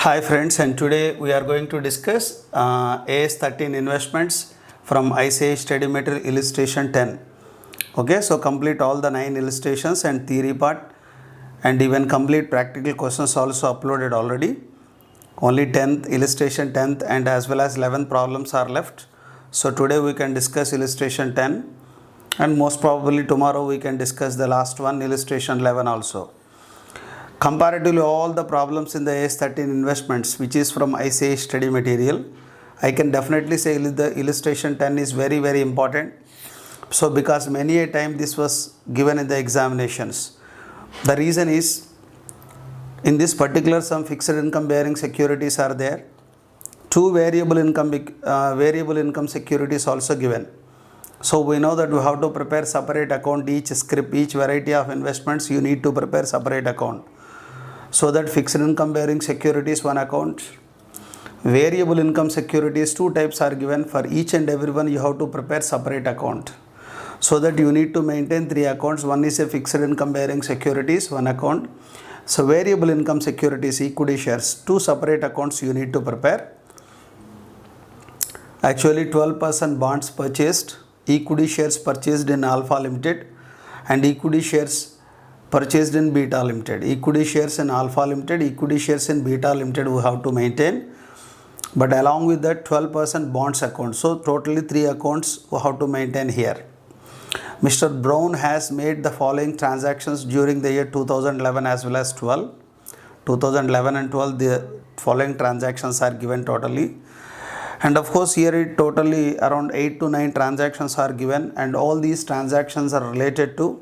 Hi friends, and today we are going to discuss AS13 investments from ICAI Study Material Illustration 10. Okay, so complete all the 9 illustrations and theory part, and even complete practical questions also uploaded already. Only 10th illustration 10th and as well as 11th problems are left. So today we can discuss illustration 10, and most probably tomorrow we can discuss the last one, illustration 11 also. Comparatively all the problems in the AS13 investments which is from ICAI study material, I can definitely say the illustration 10 is very important. So because many a time this was given in the examinations. The reason is, in this particular some fixed income bearing securities are there. Two variable income securities also given. So we know that we have to prepare separate account, each script, each variety of investments you need to prepare separate account. So that fixed income bearing securities one account, variable income securities two types are given. For each and every one you have to prepare separate account. So that you need to maintain 3 accounts. One is a fixed income bearing securities, one account. So variable income securities, equity shares, 2 separate accounts you need to prepare. Actually 12% bonds purchased, equity shares purchased in Alpha Limited and equity shares purchased in Beta Limited. Equity shares in Alpha Limited, equity shares in Beta Limited we have to maintain. But along with that 12% bonds account. So totally 3 accounts we have to maintain here. Mr. Brown has made the following transactions during the year 2011 as well as 12. 2011 and 12 the following transactions are given totally. And of course here it totally around 8 to 9 transactions are given, and all these transactions are related to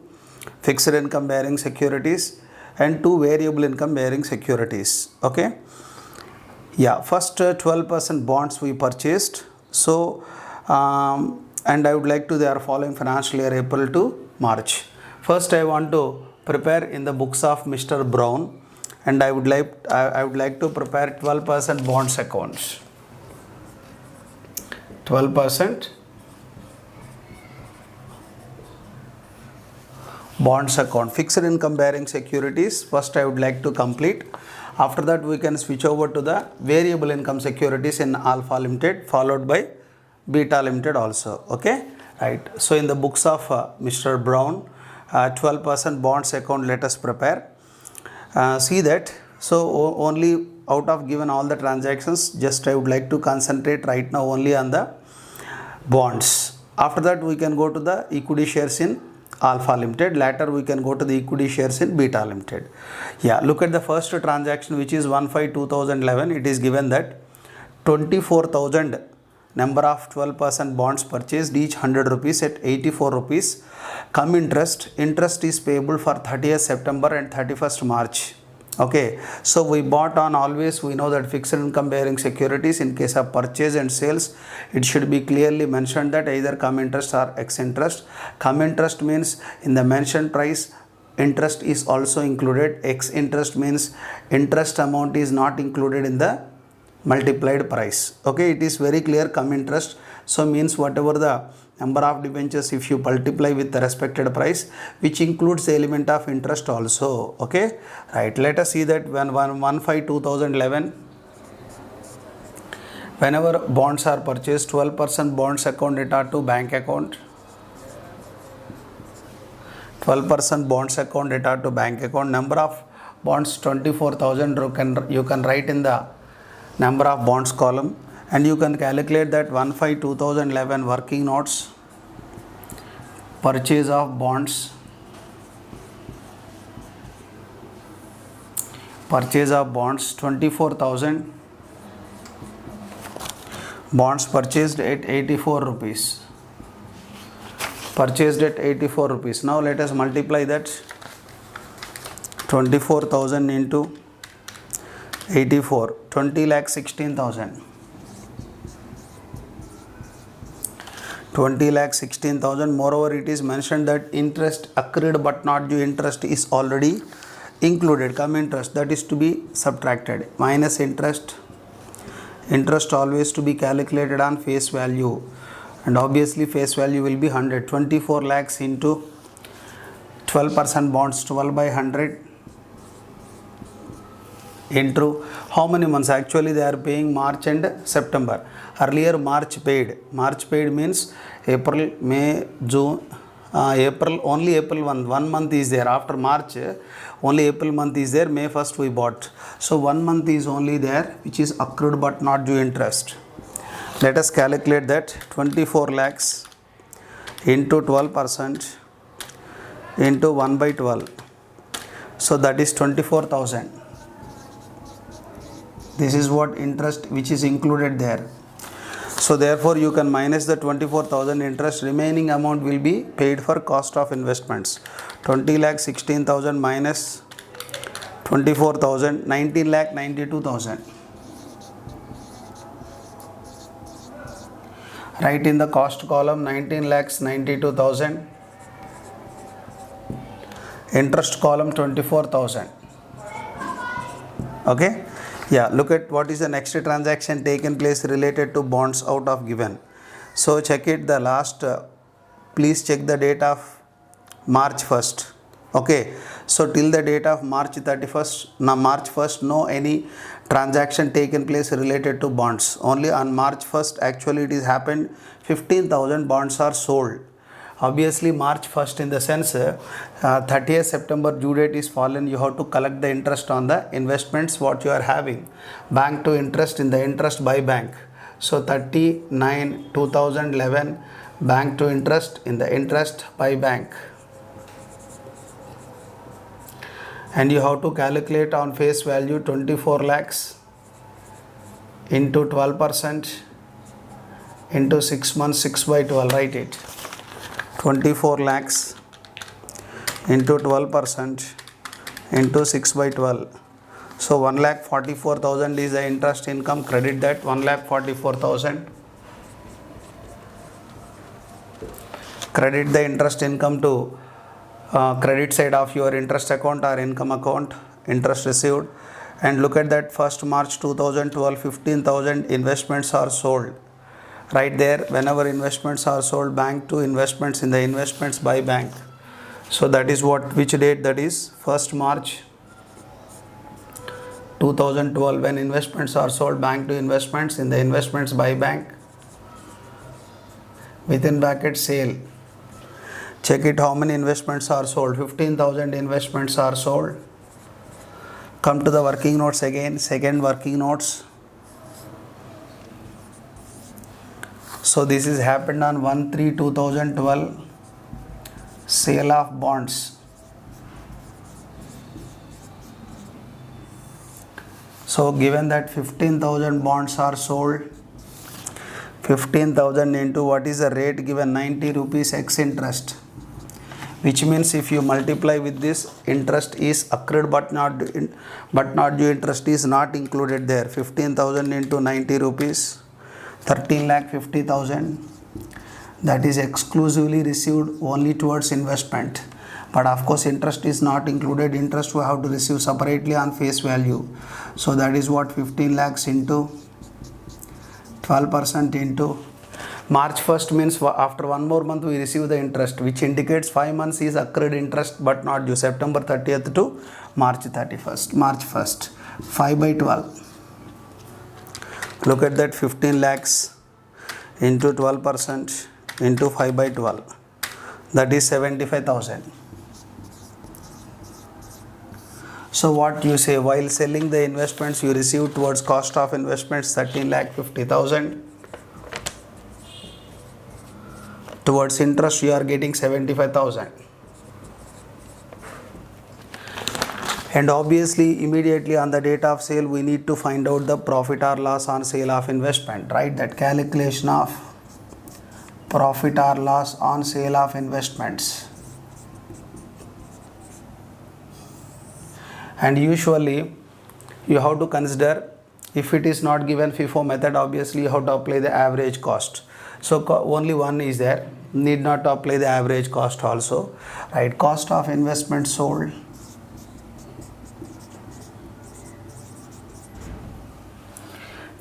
fixed income bearing securities and 2 variable income bearing securities. Okay, yeah, first 12% bonds we purchased. So and I would like to, they are following financial year April to March. First I want to prepare in the books of Mr. Brown, and I would like to prepare 12% bonds accounts. 12% bonds account, fixed income bearing securities. First I would like to complete. After that we can switch over to the variable income securities in Alpha Limited, followed by Beta Limited also. Okay, right. So in the books of Mr. Brown, 12% bonds account let us prepare. See that. So only out of given all the transactions, just I would like to concentrate right now only on the bonds. After that we can go to the equity shares in Alpha Limited. Later we can go to the equity shares in Beta Limited. Yeah, look at the first transaction, which is 1/5/2011. It is given that 24,000 number of 12% bonds purchased, each 100 rupees at 84 rupees. Come interest is payable for 30th September and 31st March. Okay, so we bought on, always we know that fixed income bearing securities, in case of purchase and sales, it should be clearly mentioned that either come interest or ex interest. Come interest means in the mentioned price interest is also included. Ex interest means interest amount is not included in the multiplied price. Okay, it is very clear. Come interest, so means whatever the number of debentures if you multiply with the respected price, which includes the element of interest also. Okay, right. Let us see that when 1/5/2011, whenever bonds are purchased, 12% bonds account data to bank account, 12% bonds account data to bank account. Number of bonds 24,000 you can write in the number of bonds column, and you can calculate that 1/5/2011 working notes, purchase of bonds, purchase of bonds 24,000, bonds purchased at 84 rupees, purchased at 84 rupees. Now let us multiply that 24,000 into 84, 20,16,000. 20,16,000. Moreover, it is mentioned that interest accrued but not due interest is already included. Come interest, that is to be subtracted, minus interest. Interest always to be calculated on face value, and obviously face value will be 100. 24 lakhs into 12% bonds, 12/100 into how many months? Actually they are paying March and September. Earlier March paid. March paid means April, May, June, April, only April 1 month is there. After March only April month is there. May 1st we bought, so 1 month is only there which is accrued but not due interest. Let us calculate that. 24 lakhs into 12% into 1 by 12, so that is 24,000. This is what interest which is included there. So therefore you can minus the 24,000 interest. Remaining amount will be paid for cost of investments. 20 lakh 16,000 minus 24,000, 19 lakh 92,000. Write in the cost column 19 lakhs 92,000. Interest column 24,000. Okay. Yeah, look at what is the next transaction taken place related to bonds out of given. So check it, the last, please check the date of March 1st. Okay, so till the date of March 31st, now March 1st, no any transaction taken place related to bonds. Only on March 1st, actually it is happened, 15,000 bonds are sold. Obviously March 1st, in the sense 30th September due date is fallen, you have to collect the interest on the investments what you are having, bank to interest in the interest by bank. So 39/2011 bank to interest in the interest by bank, and you have to calculate on face value 24 lakhs into 12% into 6 months, 6 by 12, write it. 24 lakhs into 12% into 6 by 12. So 1,44,000 is the interest income. Credit that 1,44,000. Credit the interest income to credit side of your interest account or income account, interest received. And look at that, 1st March 2012, 15,000 investments are sold. Right there, whenever investments are sold, bank to investments in the investments by bank. So that is what, which date? That is 1st March 2012, when investments are sold, bank to investments in the investments by bank, within bracket sale. Check it, how many investments are sold? 15,000 investments are sold. Come to the working notes again, second working notes. So this is happened on 1/3/2012, sale of bonds. So given that 15,000 bonds are sold, 15,000 into what is the rate given? 90 rupees ex interest, which means if you multiply with this, interest is accrued but not due interest is not included there. 15,000 into 90 rupees, 13,50,000. That is exclusively received only towards investment, but of course interest is not included. Interest we have to receive separately on face value. So that is what, 15 lakhs into 12% into March 1st means after 1 more month we receive the interest, which indicates 5 months is accrued interest but not due, September 30th to March 31st, March 1st, 5 by 12. Look at that, 15 lakhs into 12% into 5 by 12, that is 75,000. So what you say, while selling the investments you receive towards cost of investments 13,50,000. Towards interest you are getting 75,000. And obviously immediately on the date of sale we need to find out the profit or loss on sale of investment, right? That calculation of profit or loss on sale of investments. And usually you have to consider, if it is not given FIFO method, obviously you have to apply the average cost. So only one is there, need not to apply the average cost also, right? Cost of investment sold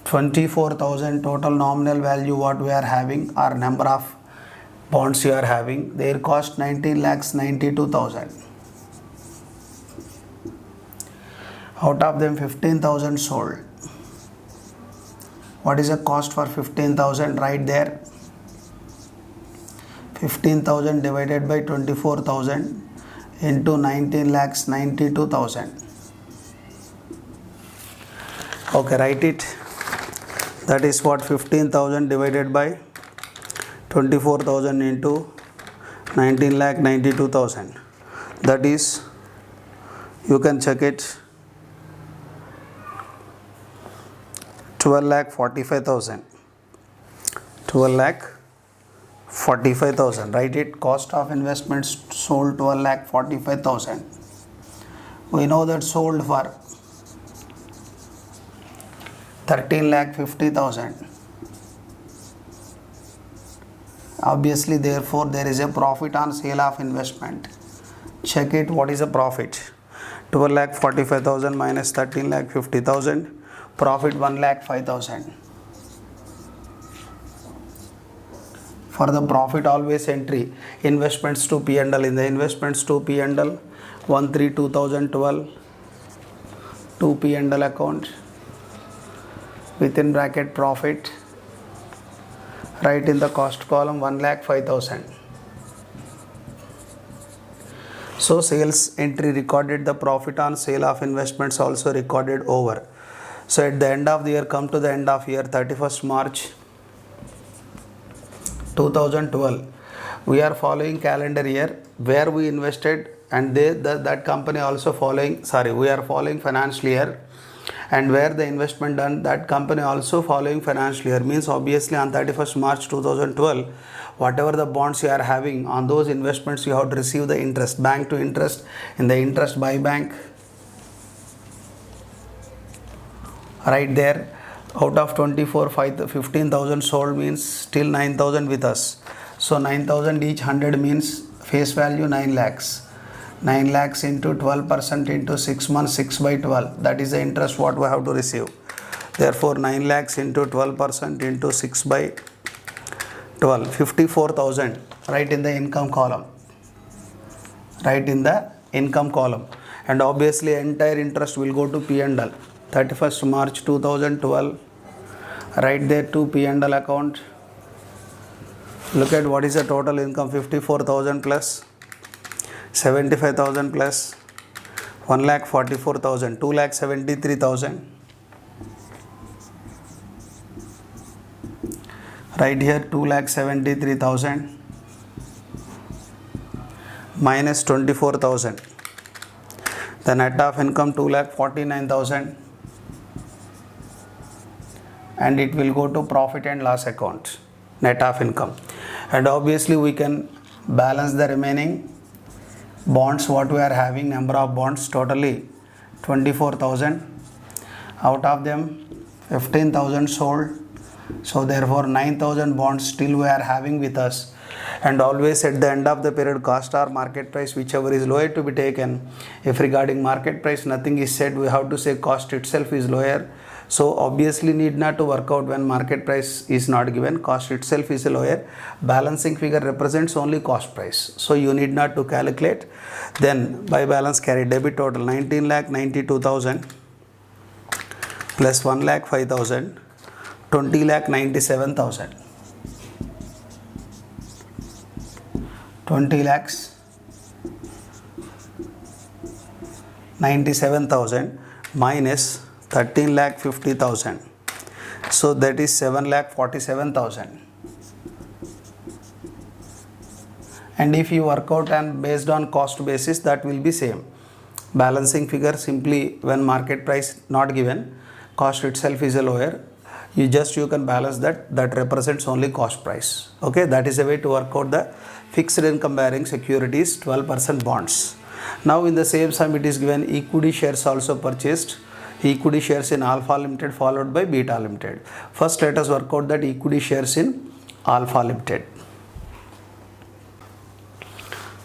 $24,000 total nominal value what we are having, or number of bonds you are having, their cost 19,92,000. Out of them 15,000 sold. What is the cost for 15,000? Right there. 15,000 divided by 24,000 into 19,92,000. Okay, write it. That is what 15,000 divided by 24,000 into 19,92,000. That is, you can check it, 12,45,000. 12,45,000. Write it. Cost of investments sold 12,45,000. We know that sold for 13,50,000. Obviously, therefore, there is a profit on sale of investment. Check it. What is the profit? 12,45,000 minus 13,50,000. Profit 1,05,000. For the profit, always entry investments to P&L. In the investments to P&L, 1,3,2012 to P&L account, within bracket profit, write in the cost column 1,05,000. So sales entry recorded, the profit on sale of investments also recorded over. So at the end of the year, come to the end of year, 31st March 2012, we are following calendar year where we invested, and that company also following, we are following financial year, and where the investment done, that company also following financial year. Means obviously on 31st March 2012, whatever the bonds you are having on those investments, you have to receive the interest, bank to interest, in the interest by bank. Right there, out of 15,000 sold means still 9,000 with us. So 9,000 each 100 means face value 9 lakhs. 9 lakhs into 12% into 6 months, 6 by 12. That is the interest what we have to receive. Therefore 9 lakhs into 12% into 6 by 12. 54,000. Write in the income column. Write in the income column. And obviously entire interest will go to P&L. 31st March 2012, right there to P&L account. Look at what is the total income, 54,000 plus 75,000 plus 1,44,000, 2,73,000. Right here 2,73,000 minus 24,000. The net of income 2,49,000. And it will go to profit and loss account, net of income. And obviously we can balance the remaining bonds what we are having, number of bonds totally 24,000. Out of them 15,000 sold. So therefore 9,000 bonds still we are having with us. And always at the end of the period, cost or market price, whichever is lower to be taken. If regarding market price nothing is said, we have to say cost itself is lower. So obviously need not to work out when market price is not given, cost itself is lower. Balancing figure represents only cost price. So you need not to calculate. Then by balance carry debit total 19,92,000 plus 1,05,000, 20,97,000. 20,97,000 minus 13,50,000. So that is 7,47,000. And if you work out and based on cost basis, that will be same. Balancing figure simply when market price not given, cost itself is a lower. You can balance that represents only cost price. Okay, that is a way to work out the fixed income bearing securities 12% bonds. Now in the same sum it is given equity shares also purchased. Equity shares in Alpha Limited followed by Beta Limited. First let us work out that equity shares in Alpha Limited.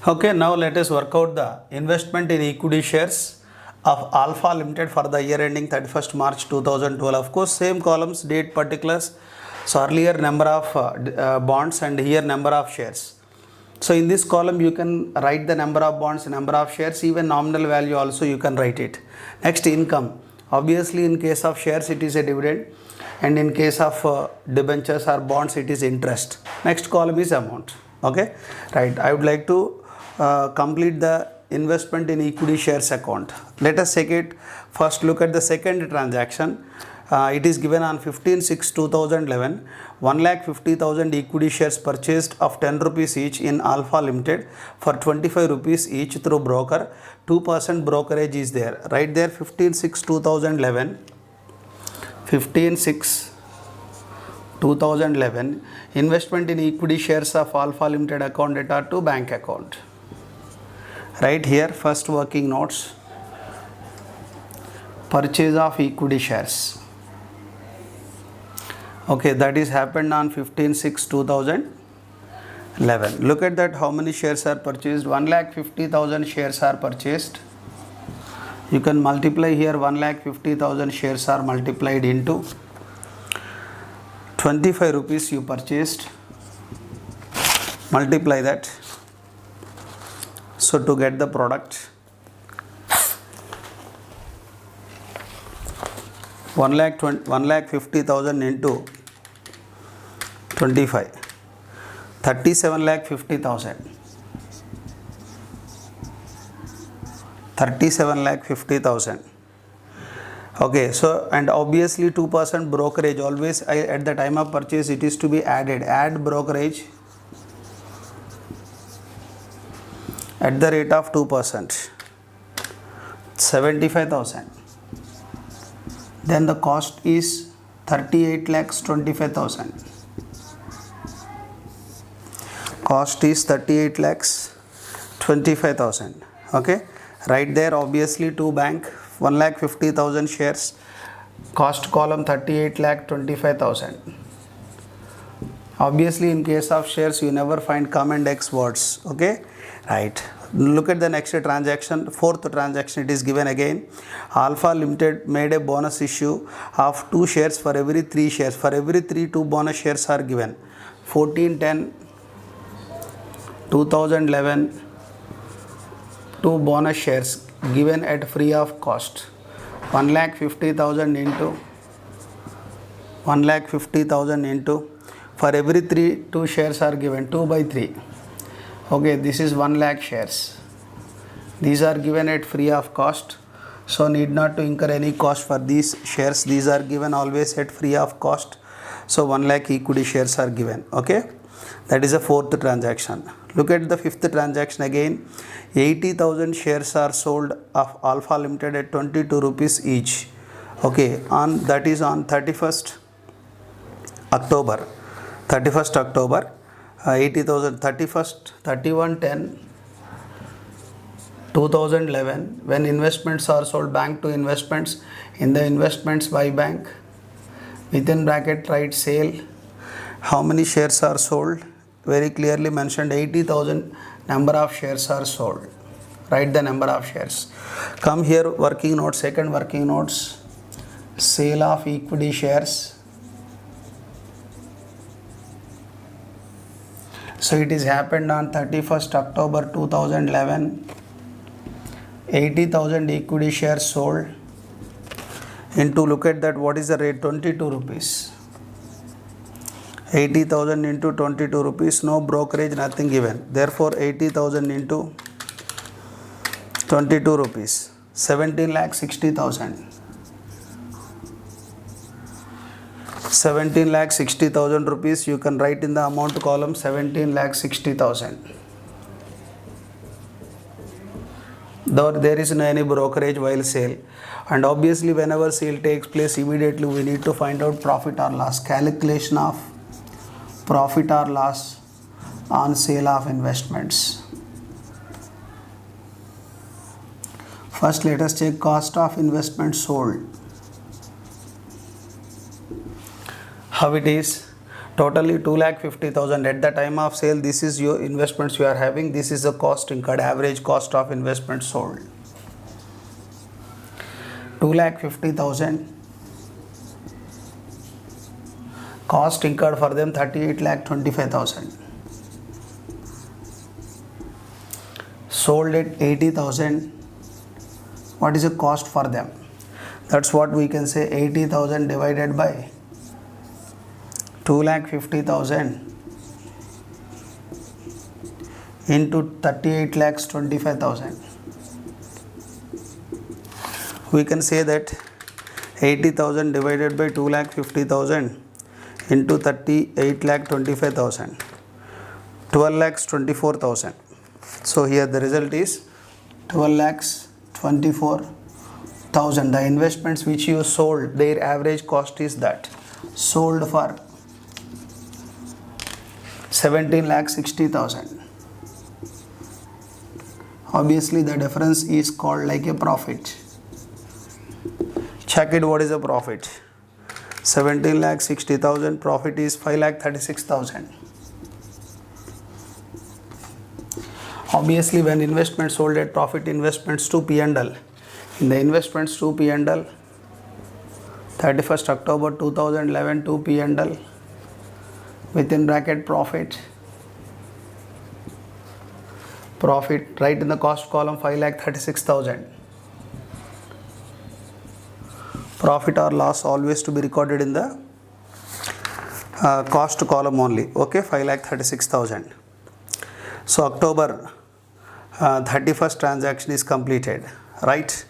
Okay, now let us work out the investment in equity shares of Alpha Limited for the year ending 31st March 2012. Of course, same columns, date, particulars. So earlier number of bonds and here number of shares. So in this column you can write the number of bonds, number of shares, even nominal value also you can write it. Next, income. Obviously in case of shares it is a dividend, and in case of debentures or bonds it is interest. Next column is amount. Okay, right. I would like to complete the investment in equity shares account. Let us check it. First, look at the second transaction. It is given on 15/6/2011. 1,50,000 equity shares purchased of 10 rupees each in Alpha Limited for 25 rupees each through broker. 2% brokerage is there. Right there, 15/6/2011. 15/6/2011. Investment in equity shares of Alpha Limited account data to bank account. Right here, first working notes. Purchase of equity shares. Okay, that is happened on 15/6/2011. Look at that, how many shares are purchased? 1,50,000 shares are purchased. You can multiply here, 1,50,000 shares are multiplied into 25 rupees you purchased. Multiply that. So to get the product, 1,50,000 into 25, 37,50,000. 37,50,000. Okay, so and obviously 2% brokerage always at the time of purchase it is to be added. Add brokerage at the rate of 2%, 75,000. Then the cost is 38,25,000. Cost is 38,25,000. Okay, right there, obviously to bank 1,50,000 shares. Cost column 38,25,000. Obviously in case of shares you never find com and X words. Okay, right. Look at the next transaction, fourth transaction. It is given again. Alpha Limited made a bonus issue of 2 shares for every 3 shares. For every 3, 2 bonus shares are given. 14/10/2011, 2 bonus shares given at free of cost. 1,50,000 into 1,50,000 into, for every 3, 2 shares are given, 2/3. Okay, this is 1,00,000 shares. These are given at free of cost, so need not to incur any cost for these shares. These are given always at free of cost. So 1,00,000 equity shares are given. Okay, that is the fourth transaction. Look at the fifth transaction again. 80,000 shares are sold of Alpha Limited at 22 rupees each. Okay, on that is on 31st October. 31st October. 80,000, 31/10/2011, when investments are sold, bank to investments. In the investments by bank, within bracket write sale. How many shares are sold? Very clearly mentioned, 80,000 number of shares are sold. Write the number of shares. Come here, working notes, second working notes. Sale of equity shares. So it is happened on 31st October 2011. 80,000 equity shares sold into, look at that, what is the rate? 22 rupees. 80,000 into 22 rupees, no brokerage, nothing given. Therefore 80,000 into 22 rupees, 17,60,000. 17,60,000 rupees. You can write in the amount column 17,60,000. Though there is no any brokerage while sale, and obviously whenever sale takes place, immediately we need to find out profit or loss. Calculation of profit or loss on sale of investments. First let us check cost of investment sold. How it is? Totally 2,50,000 at the time of sale. This is your investments you are having. This is the cost incurred, average cost of investment sold. 2,50,000. Cost incurred for them 38,25,000. sold at 80,000, what is the cost for them? That's what we can say, 80,000 divided by 2,50,000 into 38,25,000. We can say that 80,000 divided by 2,50,000 into 38,25,000, 12,24,000. So here the result is 12,24,000. The investments which you sold, their average cost is that, sold for 17,60,000. Obviously the difference is called like a profit. Check it, what is the profit? 17,60,000, profit is 5,36,000. Obviously when investment sold at profit, investments to P&L. In the investments to P&L, 31st October 2011 to P&L, within bracket profit, right in the cost column 5,36,000. Profit or loss always to be recorded in the cost column only. Okay, 5,36,000. So October 31st transaction is completed, right?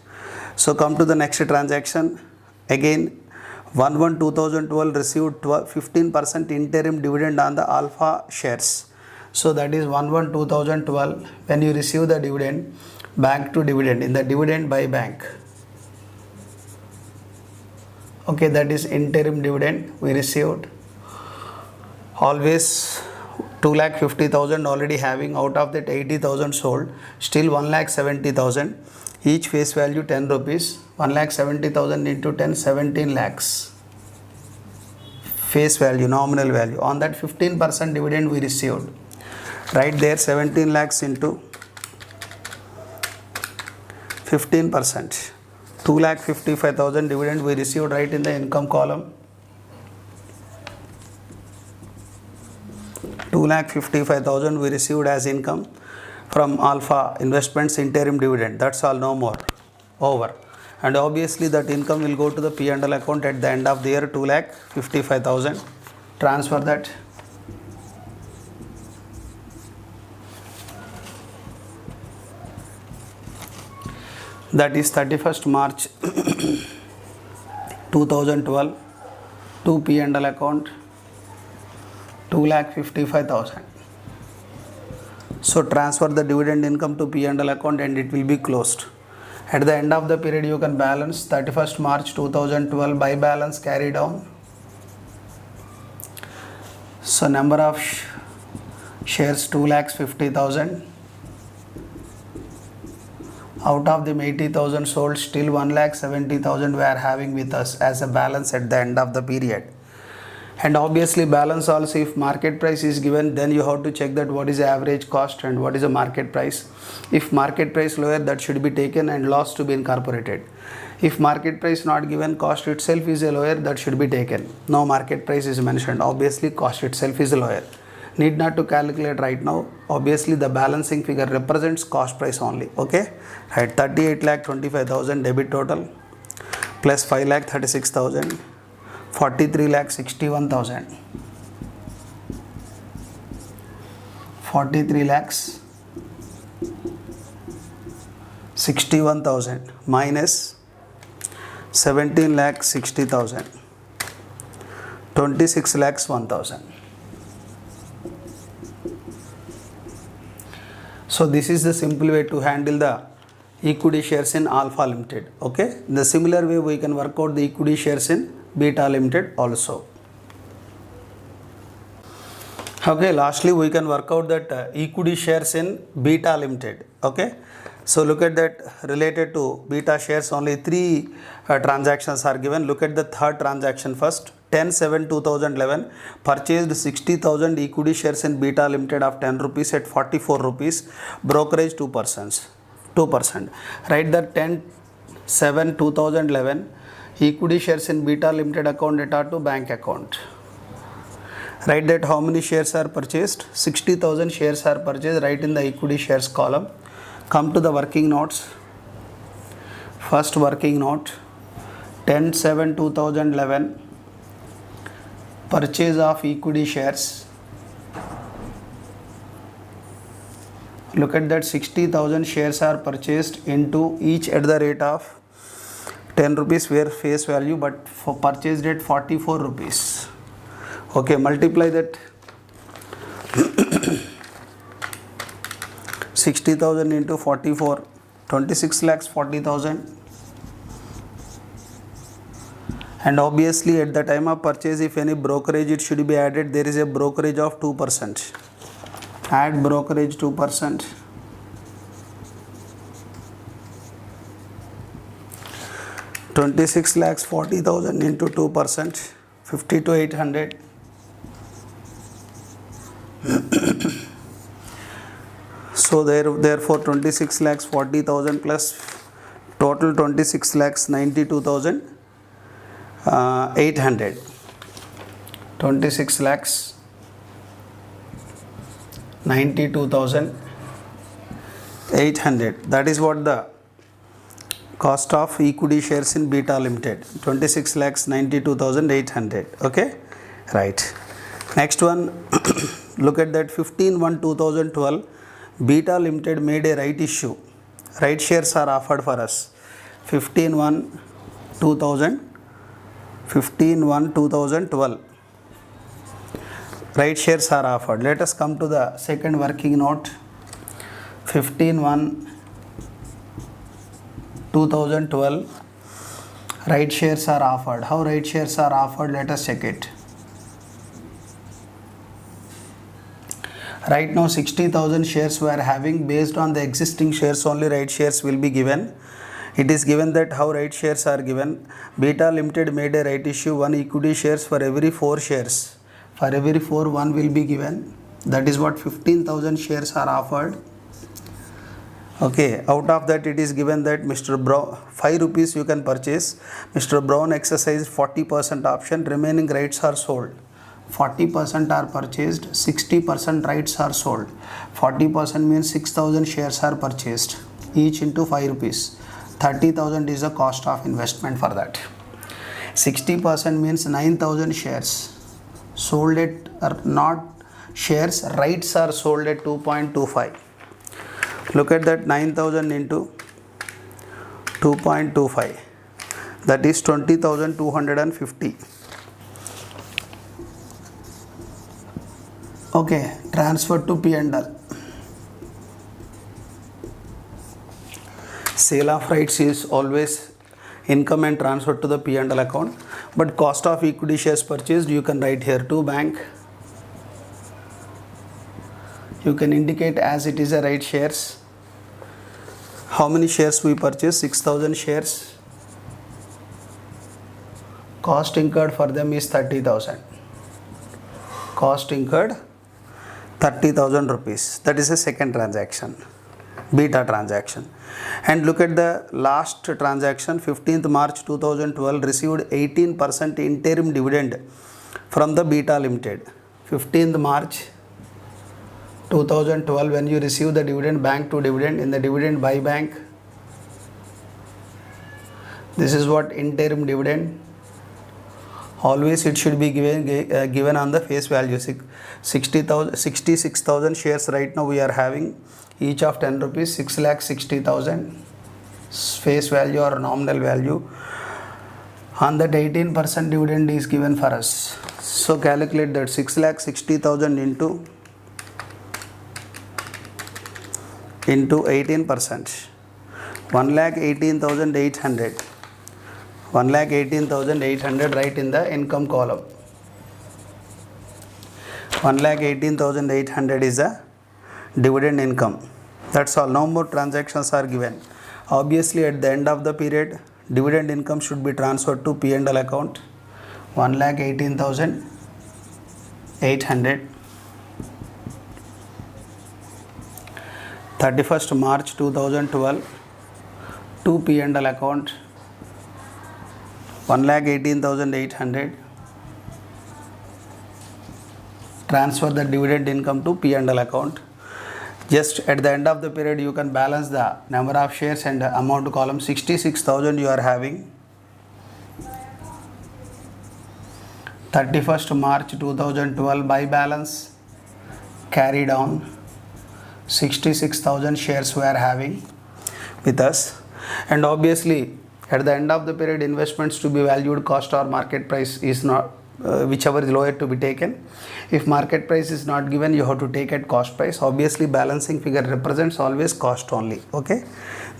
So come to the next transaction. Again, 1/1/2012 received 15% interim dividend on the Alpha shares. So that is 1/1/2012 when you receive the dividend, bank to dividend, in the dividend by bank. Okay, that is interim dividend we received. Always 2,50,000 already having, out of that 80,000 sold, still 1,70,000. Each face value 10 rupees. 1,70,000 into 10, 17 lakhs. Face value, nominal value. On that 15% dividend we received. Right there, 17 lakhs into 15%. 2,55,000 dividend we received, right in the income column. 2,55,000 we received as income from Alpha Investments interim dividend. That's all, no more. Over. And obviously that income will go to the P&L account at the end of the year, 2,55,000. Transfer that. That is 31st March 2012 to P&L account, 2,55,000. So transfer the dividend income to P&L account and it will be closed. At the end of the period you can balance 31st March 2012 by balance carry down. So number of shares 2,50,000. Out of them 80,000 sold, still 1,70,000 we are having with us as a balance at the end of the period. And obviously balance also, if market price is given, then you have to check that what is the average cost and what is the market price. If market price lower, that should be taken and loss to be incorporated. If market price not given, cost itself is a lower, that should be taken. No market price is mentioned, obviously cost itself is lower. Need not to calculate right now. Obviously the balancing figure represents cost price only. Okay, right, 38,25,000 debit total plus 5,36,000, 43,61,000. 43,61,000 minus 17,60,000, 26,01,000. So this is the simple way to handle the equity shares in Alpha Limited. Okay, in the similar way we can work out the equity shares in Beta Limited also. Okay, lastly we can work out that equity shares in Beta Limited. Okay, so look at that, related to Beta shares only 3 transactions are given. Look at the third transaction first. 10/7/2011 purchased 60,000 equity shares in Beta Limited of 10 rupees at 44 rupees, brokerage 2%. Write that 10/7/2011 equity shares in Beta Limited account data to bank account. Write that how many shares are purchased. 60,000 shares are purchased, right in the equity shares column. Come to the working notes. First working note, 10/7/2011, purchase of equity shares. Look at that, 60,000 shares are purchased into each at the rate of 10 rupees where face value, but for purchased at 44 rupees. Okay, multiply that 60,000 into 44, 26,40,000. And obviously at the time of purchase, if any brokerage it should be added, there is a brokerage of 2%. Add brokerage 2%. $26,40,000 into 2%, 50,800. So therefore 26,40,000 plus total 26,92,800. 26,92,800. That is what the cost of equity shares in Beta Limited. 26,92,800. Okay, right. Next one, look at that, 15/1/2012. Beta Limited made a right issue. Right shares are offered for us. 15/1/2012. Right shares are offered. Let us come to the second working note. 15/1/2012. Right shares are offered. How right shares are offered? Let us check it. Right now 60,000 shares we are having. Based on the existing shares only right shares will be given. It is given that how right shares are given. Beta Limited made a right issue, 1 equity shares for every 4 shares. For every 4, 1 will be given. That is what 15,000 shares are offered. Okay, out of that it is given that Mr. Brown, 5 rupees you can purchase. Mr. Brown exercised 40% option, remaining rights are sold. 40% are purchased, 60% rights are sold. 40% means 6,000 shares are purchased, each into 5 rupees. 30,000 is the cost of investment for that. 60% means 9,000 shares sold at, or not shares, rights are sold at 2.25. Look at that, 9,000 into 2.25, that is 20,250. Okay, transfer to P&L. Sale of rights is always income and transfer to the P&L account, but cost of equity shares purchased you can write here to bank. You can indicate as it is a right shares. How many shares we purchased? 6,000 shares. Cost incurred for them is 30,000. Cost incurred 30,000 rupees. That is a second transaction, Beta transaction. And look at the last transaction, 15th March 2012, received 18% interim dividend from the Beta Limited. 15th March 2012, when you receive the dividend, bank to dividend, in the dividend by bank, this is what interim dividend. Always it should be given on the face value. 66,000 shares right now we are having, each of 10 rupees, 6,60,000 face value or nominal value. On that 18% dividend is given for us. So calculate that, 6,60,000 into 18%, 1,18,800. 1,18,800 right in the income column. 1,18,800 is a dividend income. That's all. No more transactions are given. Obviously at the end of the period, dividend income should be transferred to P&L account. 1,18,800. 31st March 2012 to P&L account, 1,18,800. Transfer the dividend income to P&L account. Just at the end of the period you can balance the number of shares and the amount column. 66,000 you are having. 31st March 2012 buy balance carried on. 66,000 shares we are having with us, and obviously at the end of the period investments to be valued cost or market price is not, whichever is lower to be taken. If market price is not given, you have to take at cost price. Obviously balancing figure represents always cost only. Okay,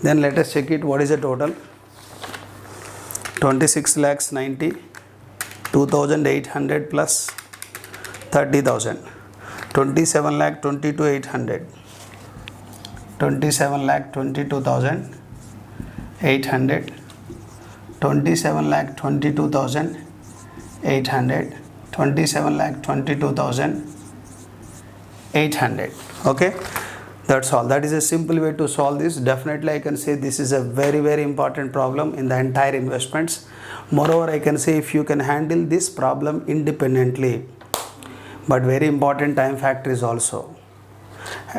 then let us check it. What is the total? 26 lakhs 90, 2,800 plus 30,000, 27 lakh 22,800, 27 lakh 22,800, 27 lakh 22,800, 27 lakh 22,800. Okay, that's all. That is a simple way to solve this. Definitely I can say this is a very important problem in the entire investments. Moreover, I can say if you can handle this problem independently, but very important time factor is also,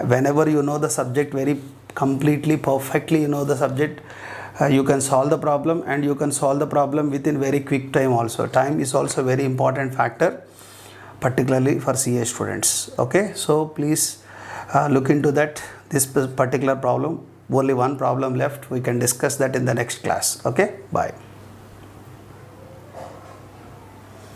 whenever you know the subject very completely perfectly, you know the subject, you can solve the problem, and you can solve the problem within very quick time also. Time is also very important factor, particularly for CA students. Okay, so please look into that. This particular problem, only one problem left. We can discuss that in the next class. Okay, bye.